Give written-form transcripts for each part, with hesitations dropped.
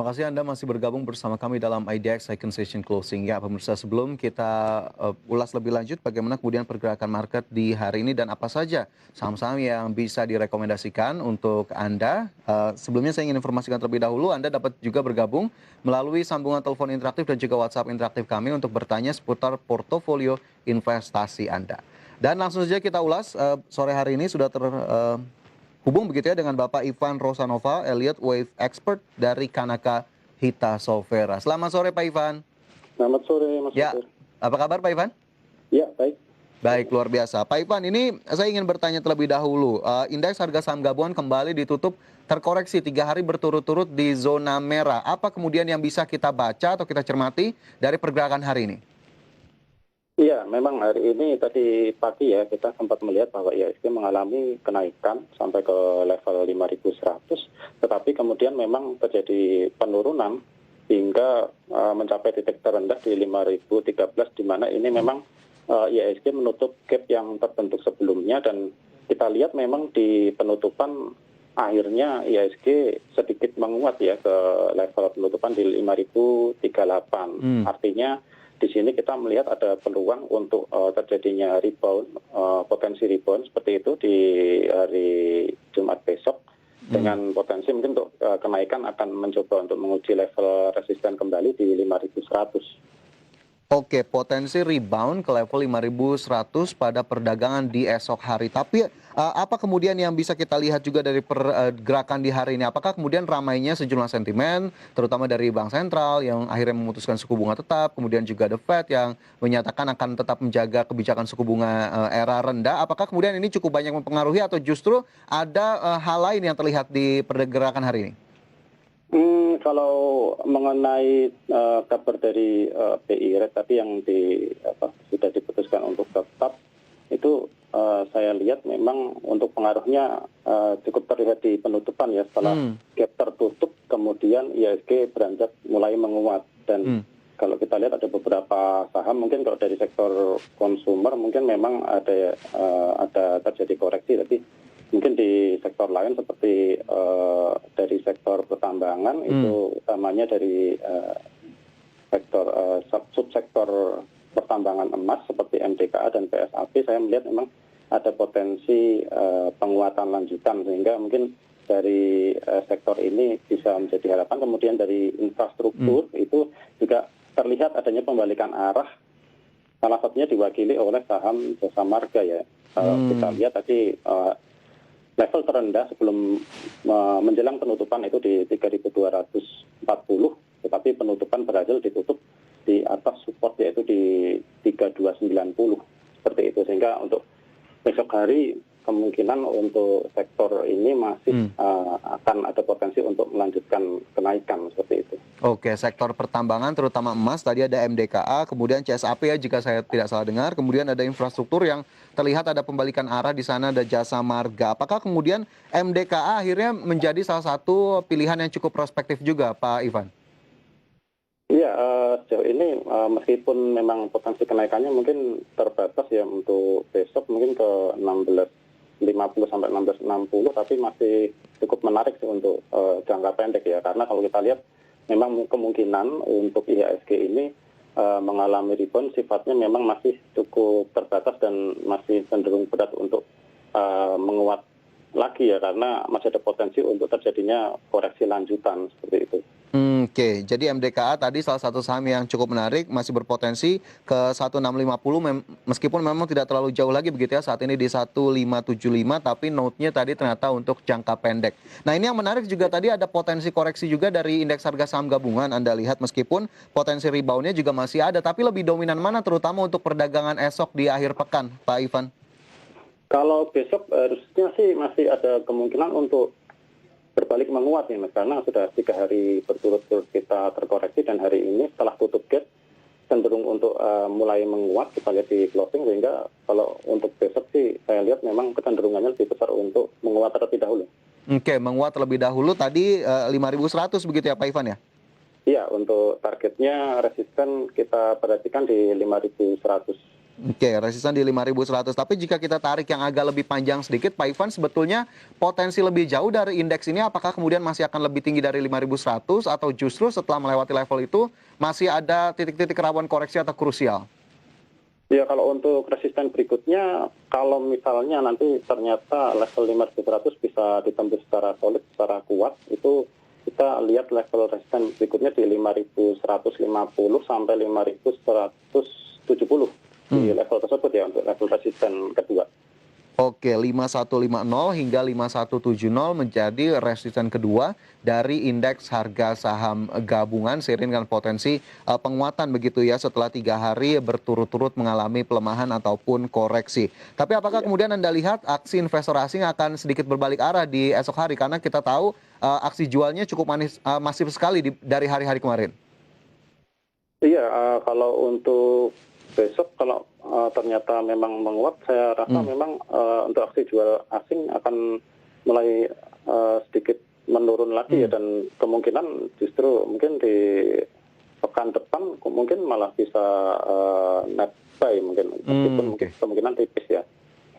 Terima kasih Anda masih bergabung bersama kami dalam IDX Second Session Closing. Ya, pemirsa, sebelum kita ulas lebih lanjut bagaimana kemudian pergerakan market di hari ini dan apa saja saham-saham yang bisa direkomendasikan untuk Anda. Sebelumnya saya ingin informasikan terlebih dahulu, Anda dapat juga bergabung melalui sambungan telepon interaktif dan juga WhatsApp interaktif kami untuk bertanya seputar portofolio investasi Anda. Dan langsung saja kita ulas, sore hari ini sudah hubung begitu ya dengan Bapak Ivan Rosanova, Elliott Wave Expert dari Kanaka Hita Solvera. Selamat sore Pak Ivan. Selamat sore Mas Ya, Fatir. apa kabar Pak Ivan? Ya, baik. Baik, luar biasa. Pak Ivan, ini saya ingin bertanya terlebih dahulu. Indeks harga saham gabungan kembali ditutup terkoreksi 3 hari berturut-turut di zona merah. Apa kemudian yang bisa kita baca atau kita cermati dari pergerakan hari ini? Iya, memang hari ini tadi pagi ya kita sempat melihat bahwa IHSG mengalami kenaikan sampai ke level 5.100, tetapi kemudian memang terjadi penurunan hingga mencapai titik terendah di 5.013, di mana ini memang IHSG menutup gap yang terbentuk sebelumnya, dan kita lihat memang di penutupan akhirnya IHSG sedikit menguat ya ke level penutupan di 5.038. Artinya di sini kita melihat ada peluang untuk terjadinya rebound, potensi rebound seperti itu di hari Jumat besok, dengan potensi mungkin untuk kenaikan akan mencoba untuk menguji level resisten kembali di 5.100. Oke, potensi rebound ke level 5.100 pada perdagangan di esok hari. Tapi apa kemudian yang bisa kita lihat juga dari pergerakan di hari ini? Apakah kemudian ramainya sejumlah sentimen, terutama dari Bank Sentral yang akhirnya memutuskan suku bunga tetap, kemudian juga The Fed yang menyatakan akan tetap menjaga kebijakan suku bunga era rendah. Apakah kemudian ini cukup banyak mempengaruhi atau justru ada hal lain yang terlihat di pergerakan hari ini? Kalau mengenai kabar dari BI Rate tadi yang sudah diputuskan untuk tetap, itu saya lihat memang untuk pengaruhnya cukup terlihat di penutupan ya. Setelah gap tertutup, kemudian IHSG beranjak mulai menguat, dan kalau kita lihat ada beberapa saham, mungkin kalau dari sektor konsumer mungkin memang ada terjadi koreksi, tapi mungkin di sektor lain seperti dari sektor pertambangan itu utamanya dari sektor subsektor pertambangan emas seperti MDKA dan PSAP, saya melihat memang ada potensi penguatan lanjutan, sehingga mungkin dari sektor ini bisa menjadi harapan. Kemudian dari infrastruktur itu juga terlihat adanya pembalikan arah, salah satunya diwakili oleh saham Jasa Marga ya. Kita lihat tadi level terendah sebelum menjelang penutupan itu di 3.240, tetapi penutupan berhasil ditutup di atas support yaitu di 3.290 seperti itu, sehingga untuk besok hari kemungkinan untuk sektor ini masih akan ada potensi untuk melanjutkan kenaikan seperti itu. Oke, sektor pertambangan terutama emas, tadi ada MDKA, kemudian CSAP ya jika saya tidak salah dengar, kemudian ada infrastruktur yang terlihat ada pembalikan arah di sana, ada Jasa Marga. Apakah kemudian MDKA akhirnya menjadi salah satu pilihan yang cukup prospektif juga, Pak Ivan? Iya, sejauh ini meskipun memang potensi kenaikannya mungkin terbatas ya untuk besok, mungkin ke 16.50 sampai 16.60, tapi masih cukup menarik sih untuk jangka pendek ya, karena kalau kita lihat memang kemungkinan untuk IHSG ini mengalami rebound sifatnya memang masih cukup terbatas dan masih cenderung berat untuk menguat lagi ya, karena masih ada potensi untuk terjadinya koreksi lanjutan seperti itu. Oke, jadi MDKA tadi salah satu saham yang cukup menarik, masih berpotensi ke 1650 meskipun memang tidak terlalu jauh lagi begitu ya, saat ini di 1575, tapi note-nya tadi ternyata untuk jangka pendek. Nah, ini yang menarik juga tadi ada potensi koreksi juga dari indeks harga saham gabungan. Anda lihat meskipun potensi rebound-nya juga masih ada, tapi lebih dominan mana terutama untuk perdagangan esok di akhir pekan, Pak Ivan? Kalau besok harusnya sih masih ada kemungkinan untuk berbalik menguat nih Mas, karena sudah 3 hari berturut-turut kita terkoreksi, dan hari ini setelah tutup gap cenderung untuk mulai menguat, kita lihat di closing, sehingga kalau untuk besok sih saya lihat memang kecenderungannya lebih besar untuk menguat terlebih dahulu. Oke, menguat terlebih dahulu tadi 5.100 begitu ya Pak Ivan ya? Iya, untuk targetnya resisten kita perhatikan di 5.100. Oke, resisten di 5.100. Tapi jika kita tarik yang agak lebih panjang sedikit, Pak Ivan, sebetulnya potensi lebih jauh dari indeks ini apakah kemudian masih akan lebih tinggi dari 5.100 atau justru setelah melewati level itu masih ada titik-titik rawan koreksi atau krusial? Ya, kalau untuk resisten berikutnya, kalau misalnya nanti ternyata level 5.100 bisa ditembus secara solid, secara kuat, itu kita lihat level resisten berikutnya di 5.150 sampai 5.170 di level tersebut ya, untuk level resisten kedua. Oke, 5150 hingga 5170 menjadi resisten kedua dari indeks harga saham gabungan seiring dengan potensi penguatan begitu ya setelah 3 hari berturut-turut mengalami pelemahan ataupun koreksi. Tapi apakah Ya. kemudian Anda lihat aksi investor asing akan sedikit berbalik arah di esok hari? Karena kita tahu aksi jualnya cukup masif sekali dari hari-hari kemarin. Iya, kalau untuk besok kalau ternyata memang menguat, saya rasa memang untuk aksi jual asing akan mulai sedikit menurun lagi ya, dan kemungkinan justru mungkin di pekan depan mungkin malah bisa net buy mungkin, meskipun mungkin Oke. kemungkinan tipis ya.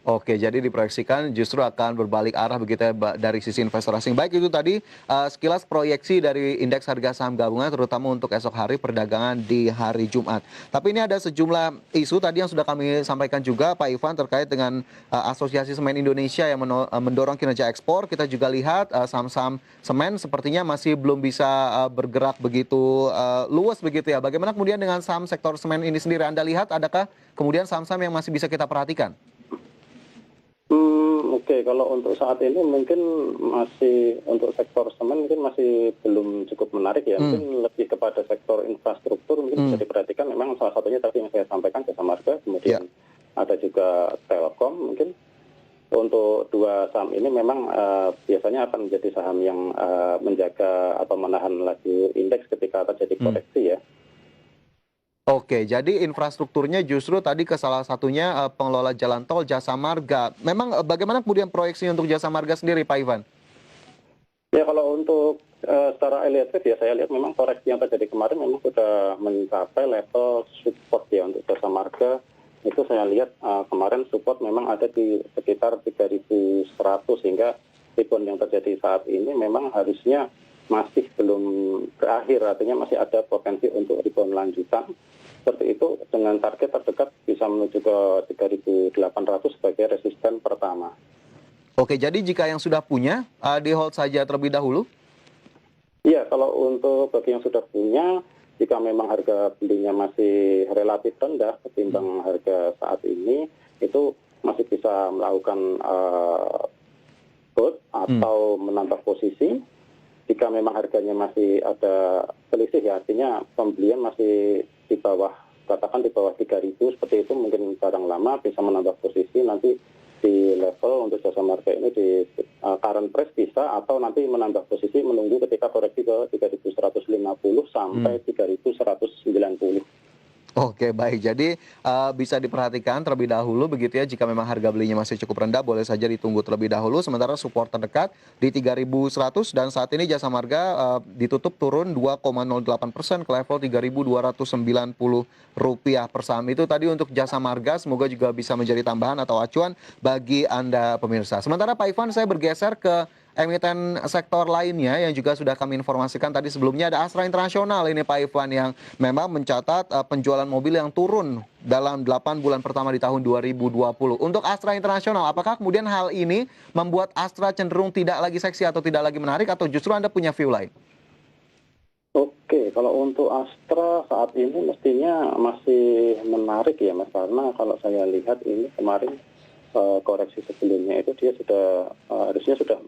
Oke, jadi diproyeksikan justru akan berbalik arah begitu ya dari sisi investor asing. Baik, itu tadi sekilas proyeksi dari indeks harga saham gabungan terutama untuk esok hari perdagangan di hari Jumat. Tapi ini ada sejumlah isu tadi yang sudah kami sampaikan juga Pak Ivan terkait dengan Asosiasi Semen Indonesia yang mendorong kinerja ekspor. Kita juga lihat saham-saham semen sepertinya masih belum bisa bergerak begitu luas begitu ya. Bagaimana kemudian dengan saham sektor semen ini sendiri? Anda lihat adakah kemudian saham-saham yang masih bisa kita perhatikan? Oke, kalau untuk saat ini mungkin masih untuk sektor semen mungkin masih belum cukup menarik ya. Mungkin lebih kepada sektor infrastruktur mungkin bisa diperhatikan. Memang salah satunya tadi yang saya sampaikan Jasa Marga, Ya. kemudian ada juga Telkom mungkin. Untuk dua saham ini memang biasanya akan menjadi saham yang menjaga atau menahan laju indeks ketika terjadi koreksi ya. Oke, jadi infrastrukturnya justru tadi ke salah satunya pengelola jalan tol Jasa Marga. Memang bagaimana kemudian proyeksi untuk Jasa Marga sendiri, Pak Ivan? Ya, kalau untuk secara eliatif ya saya lihat memang koreksi yang terjadi kemarin memang sudah mencapai level support ya untuk Jasa Marga. Itu saya lihat kemarin support memang ada di sekitar 3.100, sehingga rebound yang terjadi saat ini memang harusnya masih belum berakhir, artinya masih ada potensi untuk rebound lanjutan. Seperti itu, dengan target terdekat bisa menuju ke 3.800 sebagai resisten pertama. Oke, jadi jika yang sudah punya, di hold saja terlebih dahulu? Iya, kalau untuk bagi yang sudah punya, jika memang harga belinya masih relatif rendah ketimbang harga saat ini, itu masih bisa melakukan hold atau menambah posisi. Jika memang harganya masih ada selisih ya, artinya pembelian masih di bawah, katakan di bawah 3.000 seperti itu, mungkin barang lama bisa menambah posisi nanti di level untuk Jasa Marga ini di current price bisa, atau nanti menambah posisi menunggu ketika koreksi ke 3.150 sampai 3.190. Oke, baik. Jadi bisa diperhatikan terlebih dahulu begitu ya, jika memang harga belinya masih cukup rendah boleh saja ditunggu terlebih dahulu, sementara support terdekat di 3.100 dan saat ini Jasa Marga ditutup turun 2,08% ke level Rp3.290 per saham. Itu tadi untuk Jasa Marga, semoga juga bisa menjadi tambahan atau acuan bagi Anda pemirsa. Sementara Pak Ivan, saya bergeser ke emiten sektor lainnya yang juga sudah kami informasikan tadi sebelumnya. Ada Astra Internasional ini Pak Ivan yang memang mencatat penjualan mobil yang turun dalam 8 bulan pertama di tahun 2020. Untuk Astra Internasional, apakah kemudian hal ini membuat Astra cenderung tidak lagi seksi atau tidak lagi menarik, atau justru Anda punya view lain? Oke, kalau untuk Astra saat ini mestinya masih menarik ya Mas, karena kalau saya lihat ini kemarin koreksi sebelumnya itu dia sudah harusnya sudah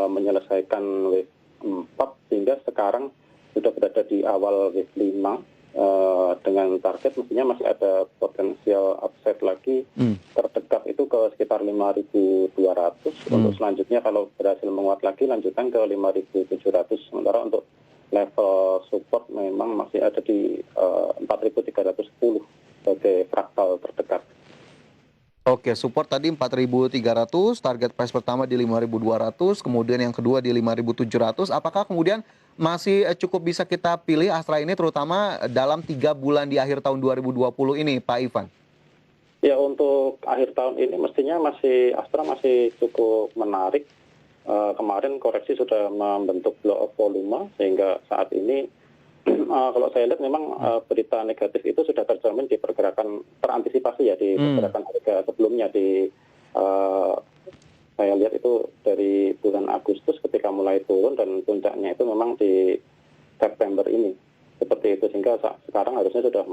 menyelesaikan wave 4, sehingga sekarang sudah berada di awal wave 5 dengan target mestinya masih ada potensial upside lagi terdekat itu ke sekitar 5.200. Untuk selanjutnya kalau berhasil menguat lagi lanjutkan ke 5.700. Sementara untuk level support memang masih ada di 4.310 sebagai fraktal terdekat. Oke, support tadi 4.300, target price pertama di 5.200, kemudian yang kedua di 5.700. Apakah kemudian masih cukup bisa kita pilih Astra ini terutama dalam 3 bulan di akhir tahun 2020 ini, Pak Ivan? Ya untuk akhir tahun ini mestinya Astra masih cukup menarik. Kemarin koreksi sudah membentuk block of volume sehingga saat ini kalau saya lihat memang berita negatif itu sudah tercermin di pergerakan terantisipasi ya di pergerakan harga sebelumnya eh, saya lihat itu dari bulan Agustus ketika mulai turun dan puncaknya itu memang di September ini seperti itu sehingga sekarang harusnya sudah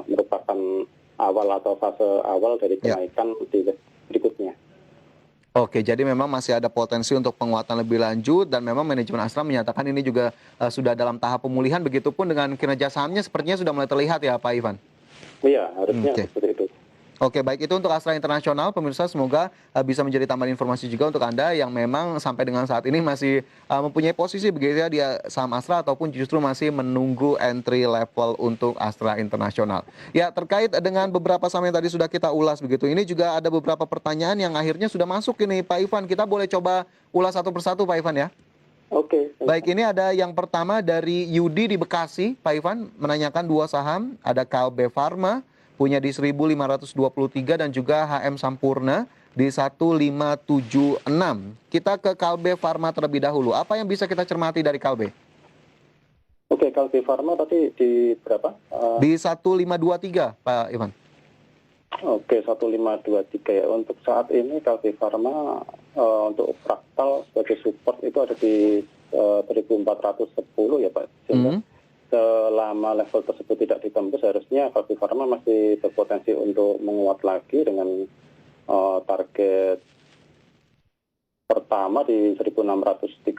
merupakan awal atau fase awal dari kenaikan di berikutnya. Oke, jadi memang masih ada potensi untuk penguatan lebih lanjut dan memang manajemen Astra menyatakan ini juga sudah dalam tahap pemulihan, begitupun dengan kinerja sahamnya sepertinya sudah mulai terlihat ya Pak Ivan. Iya, harusnya Oke. seperti itu. Oke, baik, itu untuk Astra Internasional. Pemirsa, semoga bisa menjadi tambahan informasi juga untuk Anda yang memang sampai dengan saat ini masih mempunyai posisi begitu ya di saham Astra ataupun justru masih menunggu entry level untuk Astra Internasional. Ya, terkait dengan beberapa saham yang tadi sudah kita ulas begitu, ini juga ada beberapa pertanyaan yang akhirnya sudah masuk ini Pak Ivan. Kita boleh coba ulas satu persatu Pak Ivan ya. Oke. Baik, ini ada yang pertama dari Yudi di Bekasi, Pak Ivan, menanyakan dua saham, ada KLB Pharma, punya di 1523 dan juga HM Sampurna di 1576. Kita ke KLB Pharma terlebih dahulu. Apa yang bisa kita cermati dari KLB? Oke, Kalbe Pharma tadi di berapa? Di 1523, Pak Ivan. Oke, 1523 ya. Untuk saat ini Kalbe Pharma untuk fraktal sebagai support itu ada di 1410 ya Pak. Sehingga selama level tersebut tidak ditembus, harusnya Kalbe Pharma masih berpotensi untuk menguat lagi dengan target pertama di 1630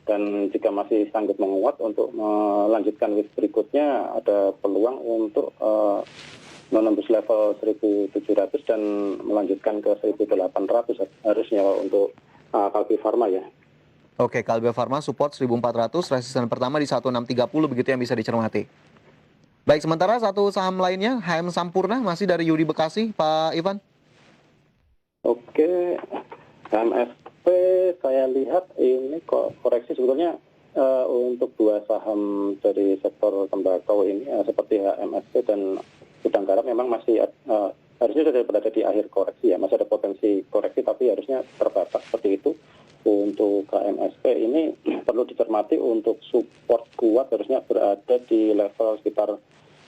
dan jika masih sanggup menguat untuk melanjutkan wave berikutnya ada peluang untuk menembus level 1700 dan melanjutkan ke 1800 harusnya untuk Kalbe Pharma ya. Oke, KLB Pharma support 1400, resisten pertama di 1630 begitu yang bisa dicermati. Baik, sementara satu saham lainnya HM Sampurna masih dari Yudi Bekasi, Pak Ivan. Oke, HMSP saya lihat ini koreksi sebetulnya untuk dua saham dari sektor tembakau ini seperti HMSP dan Gudang Garam memang masih harusnya sudah berada di akhir koreksi ya, masih ada potensi koreksi tapi harusnya terbatas seperti itu. Untuk KMSP ini perlu dicermati untuk support kuat harusnya berada di level sekitar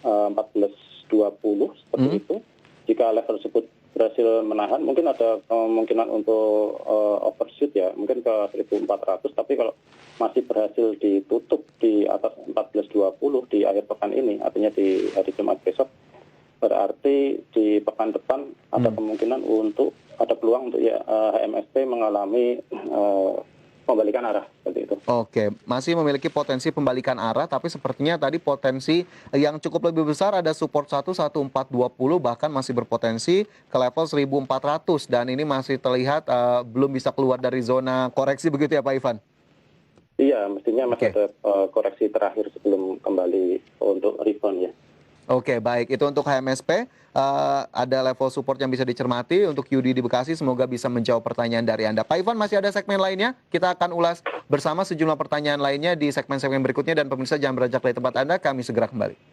1420 seperti itu. Jika level tersebut berhasil menahan, mungkin ada kemungkinan untuk overshoot ya, mungkin ke 1400. Tapi kalau masih berhasil ditutup di atas 1420 di akhir pekan ini, artinya di hari Jumat besok, berarti di pekan depan ada kemungkinan untuk ada peluang untuk ya HMSP mengalami pembalikan arah seperti itu. Oke, masih memiliki potensi pembalikan arah, tapi sepertinya tadi potensi yang cukup lebih besar ada support 1420 bahkan masih berpotensi ke level 1400 dan ini masih terlihat belum bisa keluar dari zona koreksi begitu ya Pak Ivan? Iya, mestinya masih ada koreksi terakhir sebelum kembali untuk rebound ya. Oke, baik. Itu untuk HMSP. Ada level support yang bisa dicermati. Untuk Yudi di Bekasi, semoga bisa menjawab pertanyaan dari Anda. Pak Ivan, masih ada segmen lainnya. Kita akan ulas bersama sejumlah pertanyaan lainnya di segmen-segmen berikutnya. Dan pemirsa jangan beranjak dari tempat Anda, kami segera kembali.